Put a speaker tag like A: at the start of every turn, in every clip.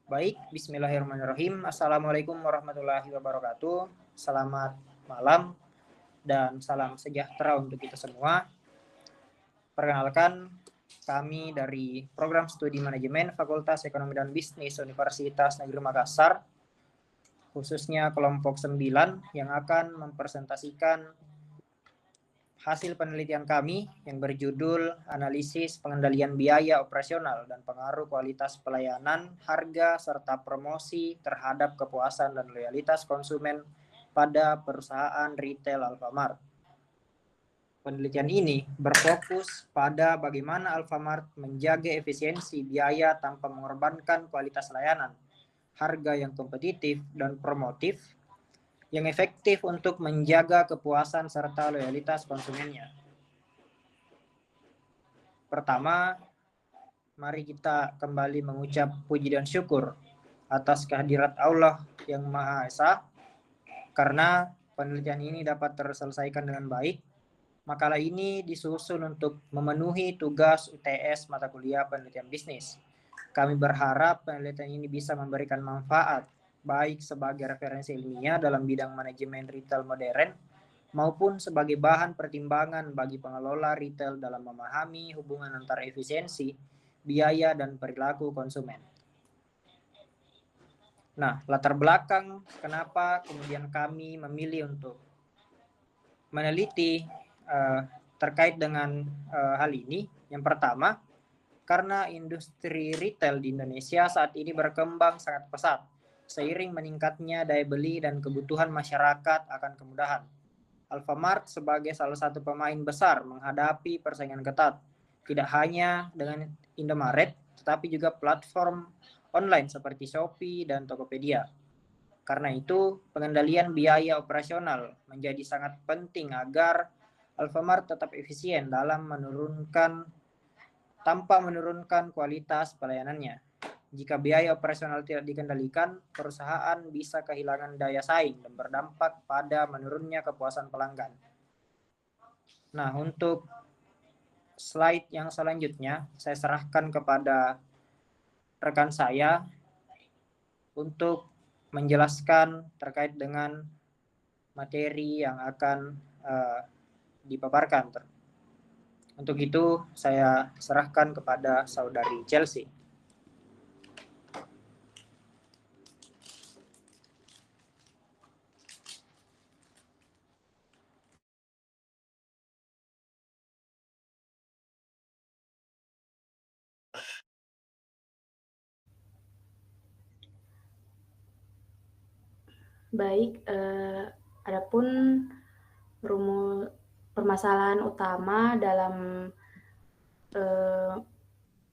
A: Baik, bismillahirrahmanirrahim. Assalamualaikum warahmatullahi wabarakatuh. Selamat malam dan salam sejahtera untuk kita semua. Perkenalkan, kami dari Program Studi Manajemen Fakultas Ekonomi dan Bisnis Universitas Negeri Makassar, khususnya kelompok 9 yang akan mempresentasikan hasil penelitian kami yang berjudul Analisis Pengendalian Biaya Operasional dan Pengaruh Kualitas Pelayanan, Harga, serta Promosi terhadap Kepuasan dan Loyalitas Konsumen pada Perusahaan Retail Alfamart. Penelitian ini berfokus pada bagaimana Alfamart menjaga efisiensi biaya tanpa mengorbankan kualitas layanan, harga yang kompetitif dan promotif, yang efektif untuk menjaga kepuasan serta loyalitas konsumennya. Pertama, mari kita kembali mengucap puji dan syukur atas kehadirat Allah yang Maha Esa, karena penelitian ini dapat terselesaikan dengan baik. Makalah ini disusun untuk memenuhi tugas UTS mata kuliah penelitian bisnis. Kami berharap penelitian ini bisa memberikan manfaat baik sebagai referensi ilmiah dalam bidang manajemen retail modern maupun sebagai bahan pertimbangan bagi pengelola retail dalam memahami hubungan antara efisiensi, biaya, dan perilaku konsumen. Nah, latar belakang kenapa kemudian kami memilih untuk meneliti terkait dengan hal ini. Yang pertama, karena industri retail di Indonesia saat ini berkembang sangat pesat, seiring meningkatnya daya beli dan kebutuhan masyarakat akan kemudahan. Alfamart sebagai salah satu pemain besar menghadapi persaingan ketat, tidak hanya dengan Indomaret, tetapi juga platform online seperti Shopee dan Tokopedia. Karena itu, pengendalian biaya operasional menjadi sangat penting agar Alfamart tetap efisien dalam tanpa menurunkan kualitas pelayanannya. Jika biaya operasional tidak dikendalikan, perusahaan bisa kehilangan daya saing dan berdampak pada menurunnya kepuasan pelanggan. Nah, untuk slide yang selanjutnya, saya serahkan kepada rekan saya untuk menjelaskan terkait dengan materi yang akan dipaparkan. Untuk itu, saya serahkan kepada saudari Chelsea.
B: Baik, adapun permasalahan utama dalam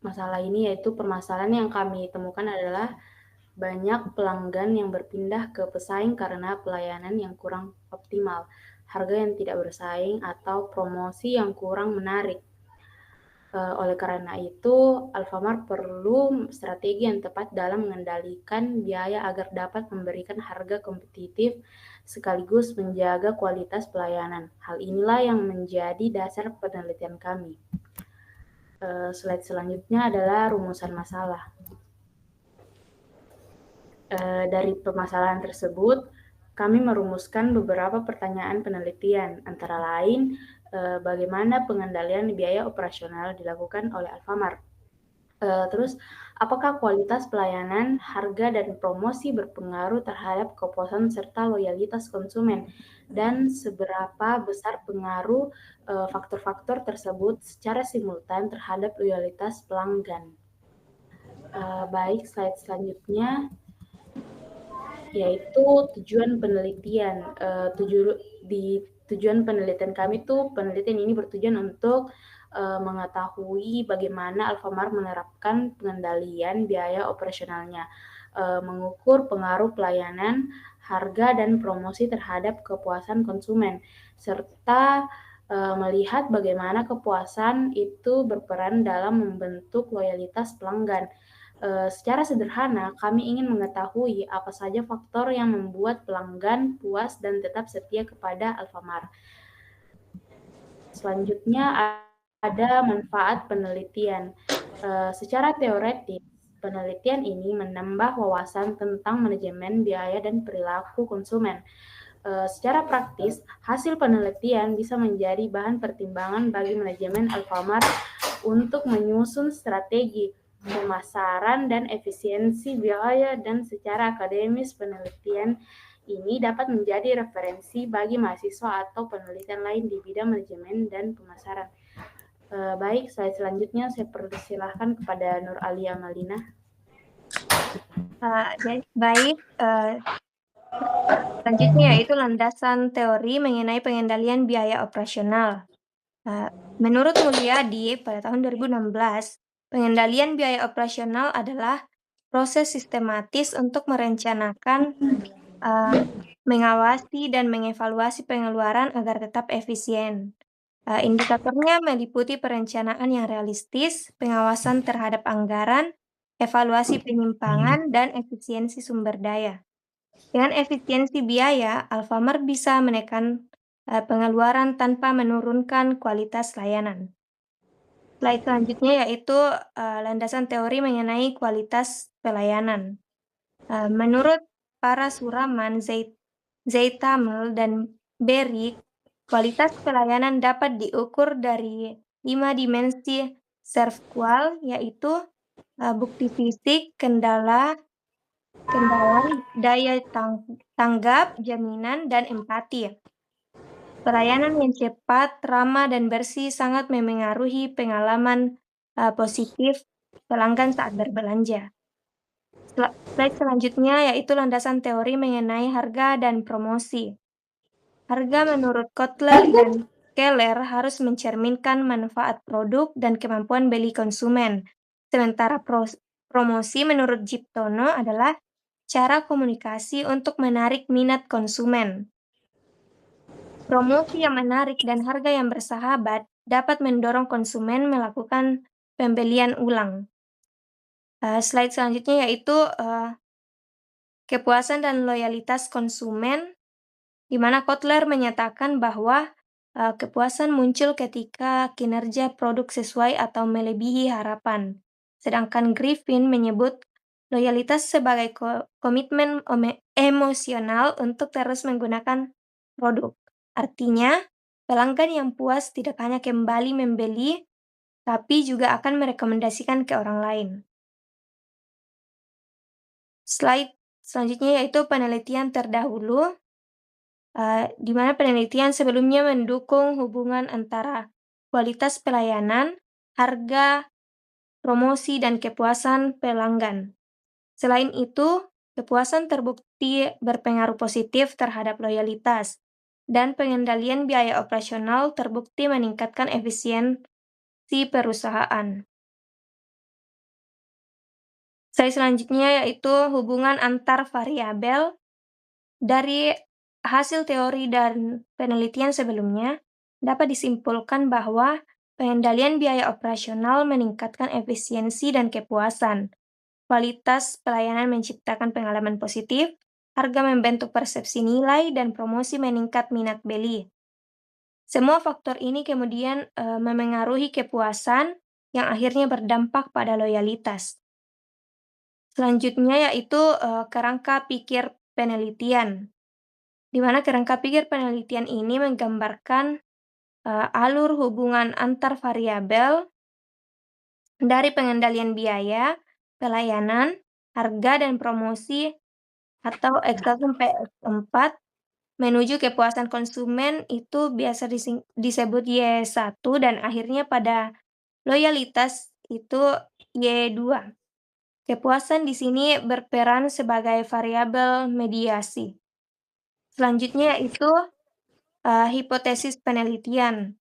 B: masalah ini, yaitu permasalahan yang kami temukan adalah banyak pelanggan yang berpindah ke pesaing karena pelayanan yang kurang optimal, harga yang tidak bersaing, atau promosi yang kurang menarik. Oleh karena itu, Alfamart perlu strategi yang tepat dalam mengendalikan biaya agar dapat memberikan harga kompetitif sekaligus menjaga kualitas pelayanan. Hal inilah yang menjadi dasar penelitian kami. Slide selanjutnya adalah rumusan masalah. Dari permasalahan tersebut, kami merumuskan beberapa pertanyaan penelitian, antara lain bagaimana pengendalian biaya operasional dilakukan oleh Alfamart. Terus, apakah kualitas pelayanan, harga, dan promosi berpengaruh terhadap kepuasan serta loyalitas konsumen, dan seberapa besar pengaruh faktor-faktor tersebut secara simultan terhadap loyalitas pelanggan. Baik, slide selanjutnya yaitu tujuan penelitian. Tujuan penelitian kami tuh, penelitian ini bertujuan untuk mengetahui bagaimana Alfamart menerapkan pengendalian biaya operasionalnya, mengukur pengaruh pelayanan, harga, dan promosi terhadap kepuasan konsumen, serta melihat bagaimana kepuasan itu berperan dalam membentuk loyalitas pelanggan. Secara sederhana, kami ingin mengetahui apa saja faktor yang membuat pelanggan puas dan tetap setia kepada Alfamart. Selanjutnya ada manfaat penelitian. Secara teoretis, Penelitian ini menambah wawasan tentang manajemen biaya dan perilaku konsumen. Secara praktis, hasil penelitian bisa menjadi bahan pertimbangan bagi manajemen Alfamart untuk menyusun strategi pemasaran dan efisiensi biaya, dan secara akademis penelitian ini dapat menjadi referensi bagi mahasiswa atau penelitian lain di bidang manajemen dan pemasaran. Baik, slide selanjutnya saya persilahkan kepada Nur Alia Malina.
C: Baik, selanjutnya yaitu landasan teori mengenai pengendalian biaya operasional. Menurut Mulyadi pada tahun 2016, pengendalian biaya operasional adalah proses sistematis untuk merencanakan, mengawasi dan mengevaluasi pengeluaran agar tetap efisien. Indikatornya meliputi perencanaan yang realistis, pengawasan terhadap anggaran, evaluasi penyimpangan, dan efisiensi sumber daya. Dengan efisiensi biaya, Alfamart bisa menekan pengeluaran tanpa menurunkan kualitas layanan. Slide selanjutnya yaitu landasan teori mengenai kualitas pelayanan. Menurut para Suraman, Zeitamel, dan Berry, kualitas pelayanan dapat diukur dari 5 dimensi SERVQUAL, yaitu bukti fisik, kendala, daya tanggap, jaminan, dan empati. Pelayanan yang cepat, ramah, dan bersih sangat memengaruhi pengalaman positif pelanggan saat berbelanja. Slide selanjutnya yaitu landasan teori mengenai harga dan promosi. Harga menurut Kotler dan Keller harus mencerminkan manfaat produk dan kemampuan beli konsumen. Sementara promosi menurut Jiptono adalah cara komunikasi untuk menarik minat konsumen. Promosi yang menarik dan harga yang bersahabat dapat mendorong konsumen melakukan pembelian ulang. Slide selanjutnya yaitu kepuasan dan loyalitas konsumen, di mana Kotler menyatakan bahwa kepuasan muncul ketika kinerja produk sesuai atau melebihi harapan. Sedangkan Griffin menyebut loyalitas sebagai komitmen emosional untuk terus menggunakan produk. Artinya, pelanggan yang puas tidak hanya kembali membeli, tapi juga akan merekomendasikan ke orang lain. Slide selanjutnya yaitu penelitian terdahulu, di mana penelitian sebelumnya mendukung hubungan antara kualitas pelayanan, harga, promosi, dan kepuasan pelanggan. Selain itu, kepuasan terbukti berpengaruh positif terhadap loyalitas, dan pengendalian biaya operasional terbukti meningkatkan efisiensi perusahaan. Slide selanjutnya yaitu hubungan antar variabel. Dari hasil teori dan penelitian sebelumnya, dapat disimpulkan bahwa pengendalian biaya operasional meningkatkan efisiensi dan kepuasan. Kualitas pelayanan menciptakan pengalaman positif, harga membentuk persepsi nilai, dan promosi meningkat minat beli. Semua faktor ini kemudian memengaruhi kepuasan yang akhirnya berdampak pada loyalitas. Selanjutnya yaitu kerangka pikir penelitian, di mana kerangka pikir penelitian ini menggambarkan alur hubungan antar variabel dari pengendalian biaya, pelayanan, harga, dan promosi atau Excel PS4 menuju kepuasan konsumen, itu biasa disebut Y1, dan akhirnya pada loyalitas itu Y2. Kepuasan di sini berperan sebagai variabel mediasi. Selanjutnya yaitu hipotesis penelitian.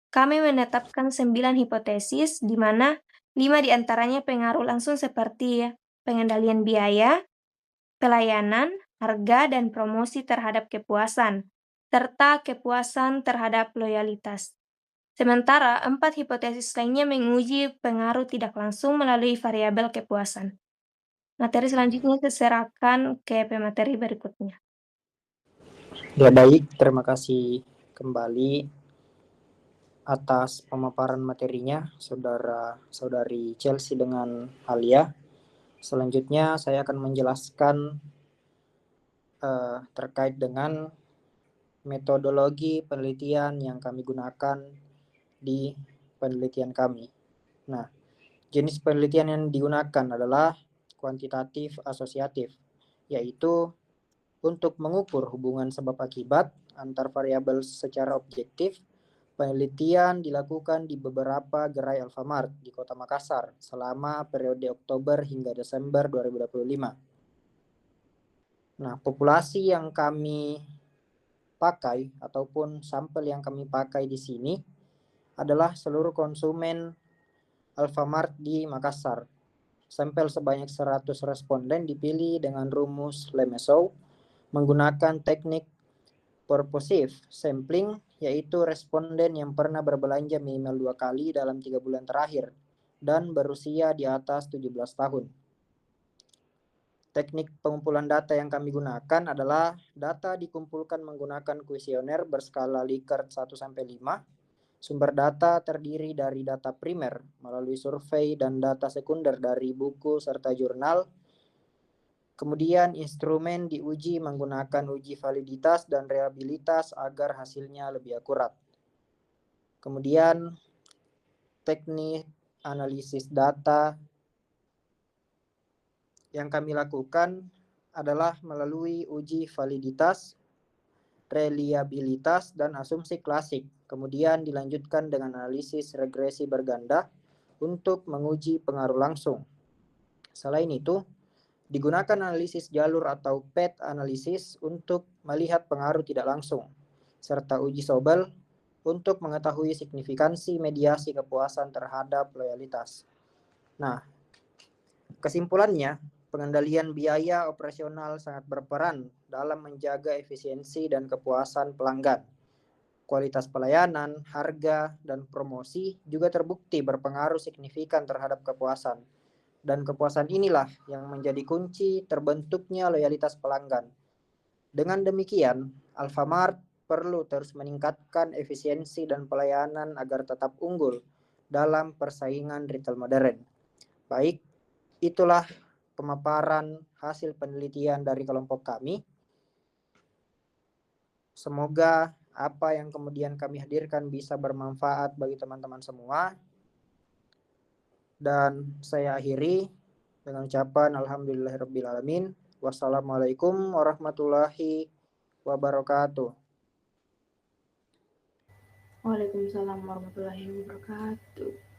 C: Kami menetapkan 9 hipotesis, di mana 5 diantaranya pengaruh langsung seperti pengendalian biaya, pelayanan, harga, dan promosi terhadap kepuasan, serta kepuasan terhadap loyalitas. Sementara 4 hipotesis lainnya menguji pengaruh tidak langsung melalui variabel kepuasan. Materi selanjutnya saya serahkan ke pemateri berikutnya.
A: Ya baik, terima kasih kembali atas pemaparan materinya saudari Chelsea dengan Alia. Selanjutnya saya akan menjelaskan terkait dengan metodologi penelitian yang kami gunakan di penelitian kami. Nah, jenis penelitian yang digunakan adalah kuantitatif asosiatif, yaitu untuk mengukur hubungan sebab akibat antar variabel secara objektif. Penelitian dilakukan di beberapa gerai Alfamart di Kota Makassar selama periode Oktober hingga Desember 2025. Nah, populasi yang kami pakai ataupun sampel yang kami pakai di sini adalah seluruh konsumen Alfamart di Makassar. Sampel sebanyak 100 responden dipilih dengan rumus Lemesow menggunakan teknik purposive sampling, yaitu responden yang pernah berbelanja minimal 2 kali dalam 3 bulan terakhir dan berusia di atas 17 tahun. Teknik pengumpulan data yang kami gunakan adalah data dikumpulkan menggunakan kuesioner berskala Likert 1-5. Sumber data terdiri dari data primer melalui survei dan data sekunder dari buku serta jurnal. Kemudian instrumen diuji menggunakan uji validitas dan reliabilitas agar hasilnya lebih akurat. Kemudian teknik analisis data yang kami lakukan adalah melalui uji validitas, reliabilitas, dan asumsi klasik. Kemudian dilanjutkan dengan analisis regresi berganda untuk menguji pengaruh langsung. Selain itu, digunakan analisis jalur atau path analisis untuk melihat pengaruh tidak langsung, serta uji Sobel untuk mengetahui signifikansi mediasi kepuasan terhadap loyalitas. Nah, kesimpulannya, pengendalian biaya operasional sangat berperan dalam menjaga efisiensi dan kepuasan pelanggan. Kualitas pelayanan, harga, dan promosi juga terbukti berpengaruh signifikan terhadap kepuasan. Dan kepuasan inilah yang menjadi kunci terbentuknya loyalitas pelanggan. Dengan demikian, Alfamart perlu terus meningkatkan efisiensi dan pelayanan agar tetap unggul dalam persaingan retail modern. Baik, itulah pemaparan hasil penelitian dari kelompok kami. Semoga apa yang kemudian kami hadirkan bisa bermanfaat bagi teman-teman semua. Dan saya akhiri dengan ucapan alhamdulillahirrabbilalamin. Wassalamualaikum warahmatullahi wabarakatuh.
B: Waalaikumsalam warahmatullahi wabarakatuh.